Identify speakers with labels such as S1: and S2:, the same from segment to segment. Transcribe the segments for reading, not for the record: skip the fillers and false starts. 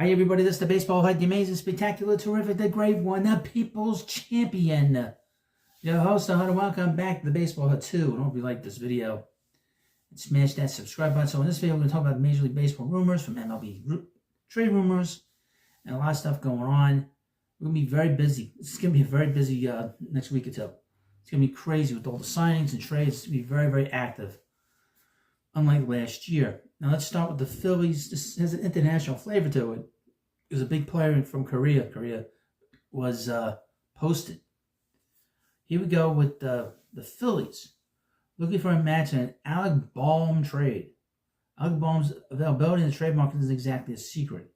S1: Hi everybody, this is the Baseball Head, the amazing, spectacular, terrific, the great one, the People's Champion. Your host, and welcome back to the Baseball Head 2. I hope you like this video. And smash that subscribe button. So in this video, we're going to talk about Major League Baseball rumors from MLB Trade Rumors and a lot of stuff going on. We're going to be very busy. It's going to be a very busy next week or two. It's going to be crazy with all the signings and trades. It's going to be very, very active, unlike last year. Now let's start with the Phillies. This has an international flavor to it. There's a big player from Korea. Korea was posted. Here we go with the Phillies. Looking for a match in an Alec Bohm trade. Alec Bohm's availability in the trade market isn't exactly a secret.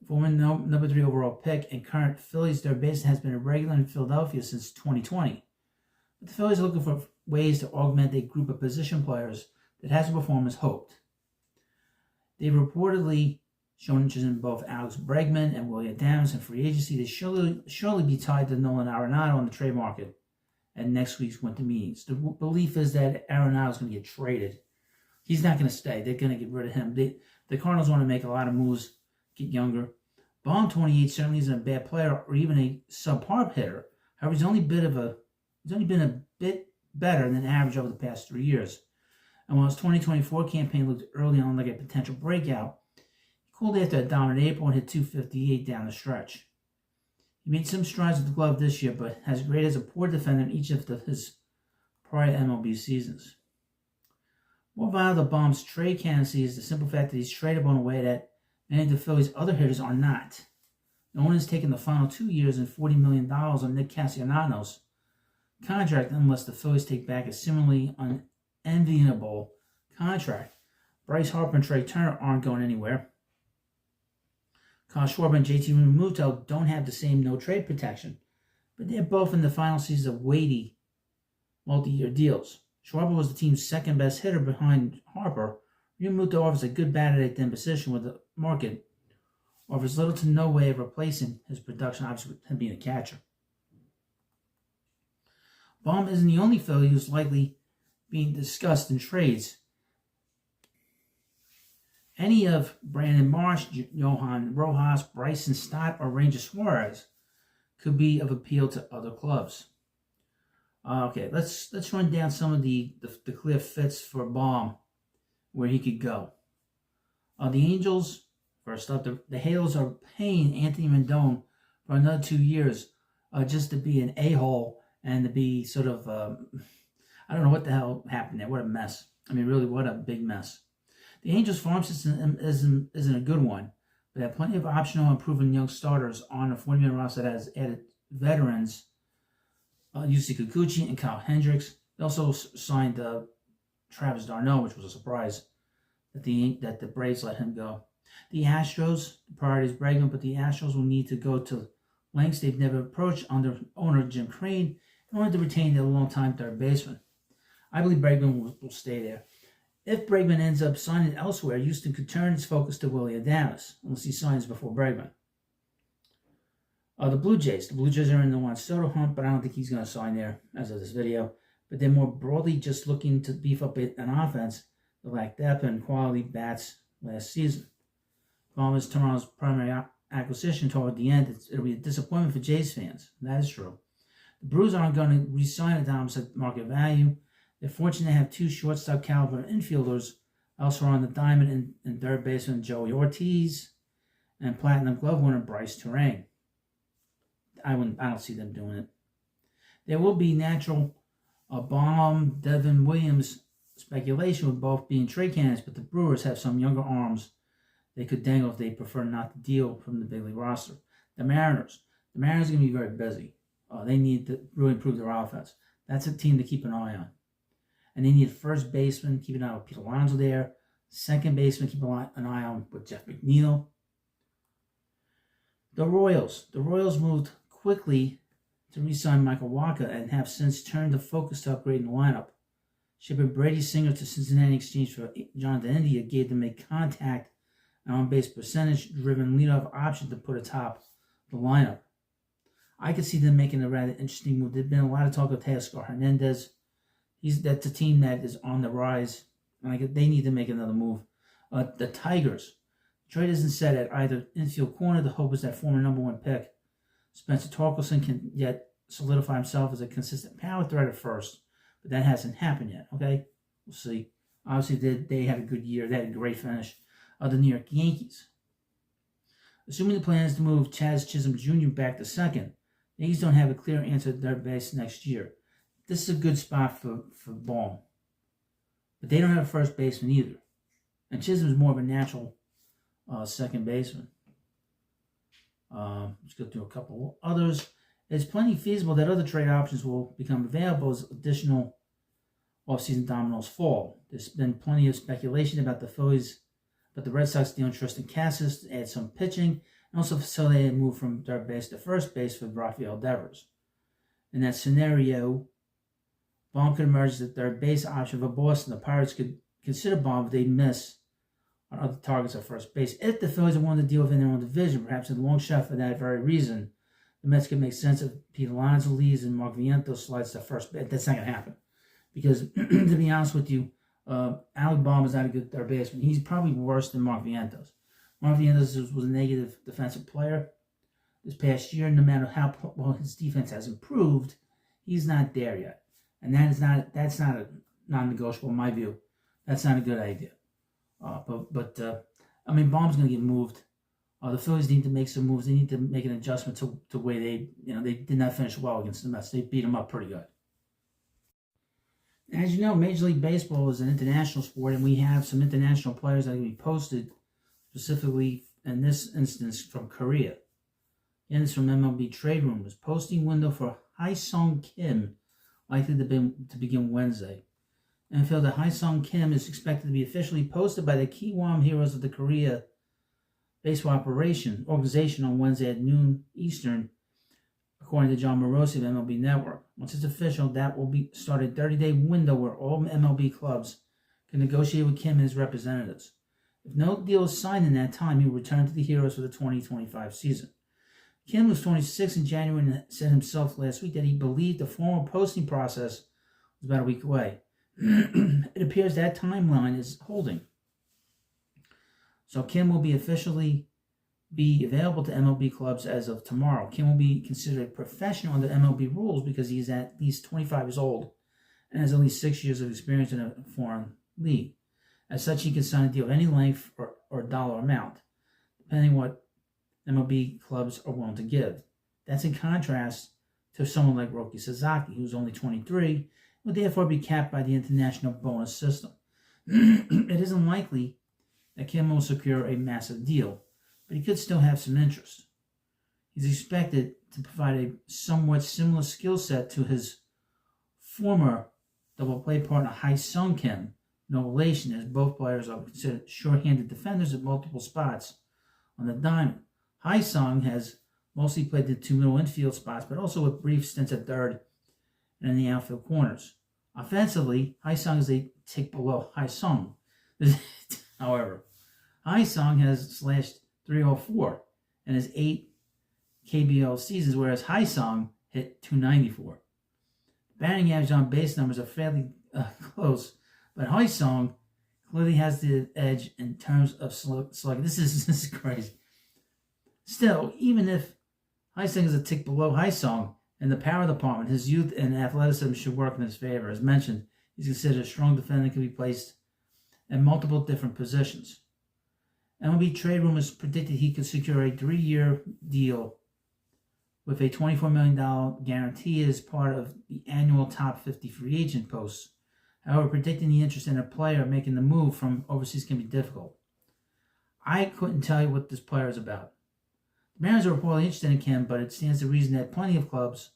S1: The former number 3 overall pick and current Phillies third baseman has been a regular in Philadelphia since 2020. But the Phillies are looking for ways to augment a group of position players that hasn't performed as hoped. They've reportedly shown interest in both Alex Bregman and Willie Adames in free agency. They surely be tied to Nolan Arenado on the trade market at next week's winter meetings. The belief is that Arenado is going to get traded. He's not going to stay. They're going to get rid of him. The Cardinals want to make a lot of moves, get younger. Bohm, 28, certainly isn't a bad player or even a subpar hitter. However, he's only been a bit better than average over the past 3 years. And while his 2024 campaign looked early on like a potential breakout, he cooled after a dominant April and hit .258 down the stretch. He made some strides with the glove this year, but has rated as a poor defender in each of his prior MLB seasons. More vital to Bohm's trade candidacy is the simple fact that he's tradable in a way that many of the Phillies' other hitters are not. No one has taken the final 2 years and $40 million on Nick Castellanos' contract unless the Phillies take back a similarly unenviable contract. Bryce Harper and Trey Turner aren't going anywhere. Kyle Schwarber and JT Realmuto don't have the same no-trade protection, but they're both in the final seasons of weighty multi-year deals. Schwarber was the team's second-best hitter behind Harper. Realmuto offers a good bat at that position with the market offers little to no way of replacing his production, obviously with him being a catcher. Bohm isn't the only Philly who's likely being discussed in trades. Any of Brandon Marsh, Johan Rojas, Bryson Stott, or Ranger Suarez could be of appeal to other clubs. Okay, let's run down some of the clear fits for Bohm, where he could go. The Angels, first up, the Halos are paying Anthony Rendon for another 2 years just to be an a-hole and to be sort of, I don't know what the hell happened there. What a mess. I mean, really, what a big mess. The Angels' farm system isn't a good one, but they have plenty of optional and proven young starters on a 40-man roster that has added veterans, Yusei Kikuchi and Kyle Hendricks. They also signed Travis d'Arnaud, which was a surprise that the Braves let him go. The Astros, the priority is Bregman, but the Astros will need to go to lengths they've never approached under owner Jim Crane in order to retain their longtime third baseman. I believe Bregman will stay there. If Bregman ends up signing elsewhere, Houston could turn its focus to Willie Adames, unless he signs before Bregman. The Blue Jays. The Blue Jays are in the Juan Soto hunt, but I don't think he's going to sign there as of this video. But they're more broadly just looking to beef up an offense that lacked depth and quality bats last season. Bohm is Toronto's primary acquisition toward the end. It'll be a disappointment for Jays fans. That is true. The Brewers aren't going to re-sign Adames at market value. They're fortunate to have 2 shortstop caliber infielders elsewhere on the diamond and third baseman Joey Ortiz and Platinum Glove winner Bryce Turang. I don't see them doing it. There will be natural Bohm, Devin Williams speculation with both being trade candidates, but the Brewers have some younger arms they could dangle if they prefer not to deal from the big league roster. The Mariners are going to be very busy. They need to really improve their offense. That's a team to keep an eye on. And they need a first baseman, keep an eye on Pete Alonso there. Second baseman, keep an eye on with Jeff McNeil. The Royals moved quickly to re-sign Michael Wacha and have since turned the focus to upgrading the lineup. Shipping Brady Singer to Cincinnati in exchange for Jonathan India gave them a contact and on-base percentage-driven leadoff option to put atop the lineup. I could see them making a rather interesting move. There's been a lot of talk of Teoscar Hernandez. That's a team that is on the rise, and they need to make another move. The Tigers. Trade isn't set at either infield corner. The hope is that former #1 pick Spencer Torkelson can yet solidify himself as a consistent power threat at first, but that hasn't happened yet. Okay, we'll see. Obviously, they had a good year. They had a great finish of the New York Yankees. Assuming the plan is to move Chaz Chisholm Jr. back to second, the Yankees don't have a clear answer at third base next year. This is a good spot for Bohm, but they don't have a first baseman either. And Chisholm is more of a natural second baseman. Let's go through a couple others. It's plenty feasible that other trade options will become available as additional offseason dominoes fall. There's been plenty of speculation about the Phillies, but the Red Sox dealing Tristan Cassis to add some pitching, and also facilitate a move from third base to first base for Rafael Devers. In that scenario, Bohm could emerge as the third base option for Boston. The Pirates could consider Bohm if they miss on other targets at first base. If the Phillies are willing to deal within their own division, perhaps in the long shot for that very reason, the Mets could make sense if Pete Alonso leaves and Mark Vientos slides to first base. That's not going to happen. Because, to be honest with you, Alec Bohm is not a good third baseman. He's probably worse than Mark Vientos. Mark Vientos was a negative defensive player this past year. No matter how well his defense has improved, he's not there yet. And that's not a non-negotiable in my view. That's not a good idea. But Bohm's going to get moved. The Phillies need to make some moves. They need to make an adjustment to the way they did not finish well against the Mets. They beat them up pretty good. As you know, Major League Baseball is an international sport, and we have some international players that are going to be posted, specifically in this instance from Korea. And it's from MLB Trade Rumors. Posting window for Hyeseong Kim likely to begin Wednesday. NFL that Haseong Kim is expected to be officially posted by the Kiwam Heroes of the Korea Baseball Organization on Wednesday at noon Eastern, according to John Morosi of MLB Network. Once it's official, that will start a 30-day window where all MLB clubs can negotiate with Kim and his representatives. If no deal is signed in that time, he will return to the Heroes for the 2025 season. Kim was 26 in January and said himself last week that he believed the formal posting process was about a week away. It appears that timeline is holding. So Kim will officially be available to MLB clubs as of tomorrow. Kim will be considered a professional under MLB rules because he is at least 25 years old and has at least 6 years of experience in a foreign league. As such, he can sign a deal of any length or dollar amount, depending what MLB clubs are willing to give. That's in contrast to someone like Roki Sasaki, who's only 23, would therefore be capped by the international bonus system. It isn't likely that Kim will secure a massive deal, but he could still have some interest. He's expected to provide a somewhat similar skill set to his former double play partner Hyeseong Kim, no relation, as both players are considered sure-handed defenders at multiple spots on the diamond. Hyeseong has mostly played the two middle infield spots, but also with brief stints at third and in the outfield corners. Offensively, Hyeseong is a tick below Hyeseong. However, Hyeseong has slashed .304 in his 8 KBL seasons, whereas Hyeseong hit .294. Batting average on base numbers are fairly close, but Hyeseong clearly has the edge in terms of slugging. This is crazy. Still, even if Hyeseong is a tick below Hyeseong in the power department, his youth and athleticism should work in his favor. As mentioned, he's considered a strong defender and can be placed in multiple different positions. MLB Trade Rumors predicted he could secure a 3-year deal with a $24 million guarantee as part of the annual top 50 free agent posts. However, predicting the interest in a player making the move from overseas can be difficult. I couldn't tell you what this player is about. The Mariners are reportedly interested in Kim, but it stands to reason that plenty of clubs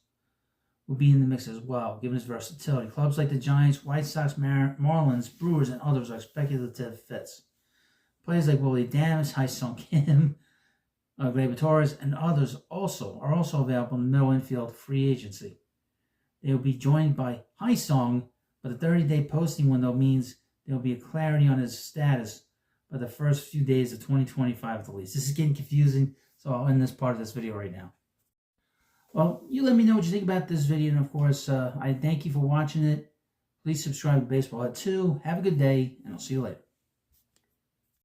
S1: will be in the mix as well, given his versatility. Clubs like the Giants, White Sox, Marlins, Brewers, and others are speculative fits. Players like Willie Adames, Hyeseong Kim, Gleyber Torres, and others are also available in the middle infield free agency. They will be joined by Hyeseong, but the 30-day posting window means there will be a clarity on his status by the first few days of 2025 at the least. This is getting confusing, so I'll end this part of this video right now. Well, you let me know what you think about this video, and of course, I thank you for watching it. Please subscribe to Baseball Head 2. Have a good day, and I'll see you later.